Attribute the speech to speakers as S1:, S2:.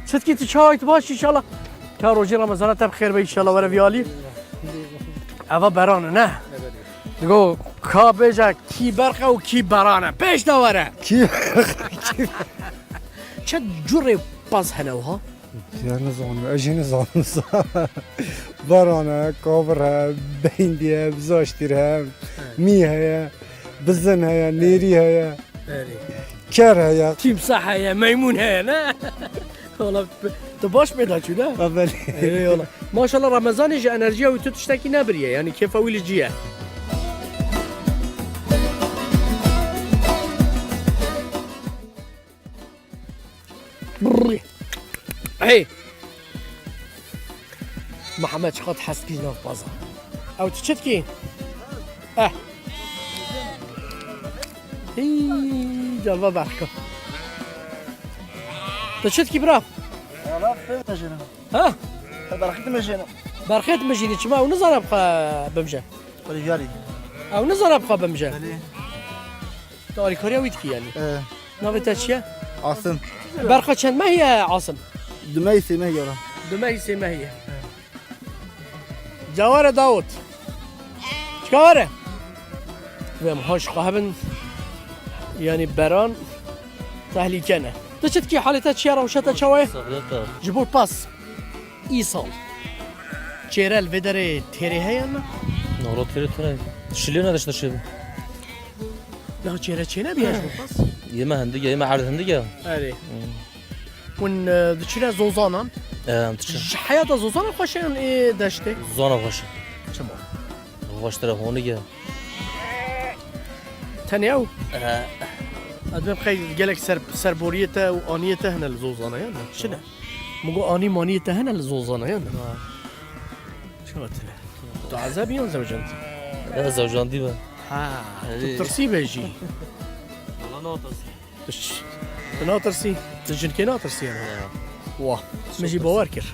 S1: صدقي تشايت باش ان شاء الله كاروجي رمضان بخير ان شاء الله ورا فيالي اوا برانه نه دگو کا بجا کی برقه و کی برانه پیش داوره
S2: کی
S1: چه جوری باز هنوها
S2: یا نظام اجي نظام برانه كوبرها بينديه بزاشترها ميها بزنها نيريها كرها
S1: تمساح يا ميمون هي نه والله تباش بيدا شو ده
S2: قبل
S1: اي والله ما شاء الله رمضان يجي انرجيا وتشتكي نبريه يعني كيف اول الجيه هي محمد شقد حسكي ناف بازا او تشتكي هي جلبه بركه تشتكي برا
S3: والله مجينا
S1: ها
S3: برخيت مجينا
S1: برخيت مجيني شما ونظر ابقى بمجا
S3: وليجاري
S1: او نظر ابقى بمجا داري كوريا ويتكي يعني نافتا شيا
S3: عاصم
S1: برقة شن ما هي عاصم
S3: دميسي ما يرى
S1: دميسي ما هي جواره داوود شكاره وهم هاش قهبن يعني بران تهليكنا تشت كي حالتها شيرا وشتا شوي جبور باس ايصال جيرال فيدري تيري هي انا
S4: نورو تيري شلينا داش تشيب
S1: لا جيرا تشينا بيها جبور باس
S4: يما هندقه يما عرض هندقه
S1: اري ون دشينا زوزانا
S4: انت
S1: حياة زوزانا خوشين ايه داشتي
S4: زونا خوش
S1: تمام
S4: خوش تلفونيه
S1: تانيو ادم خيل قالك سربوريته وانيته هنا الزوزانه يلا شنو مقو اني مانيته هنا الزوزانه يلا شو قلت له عذاب يوم زوجنت
S4: زوجان دي بقى
S1: ها ترسي بيجي
S4: والله
S1: ناطرسي تجن كي ناطرسي انا واه مجي بواركر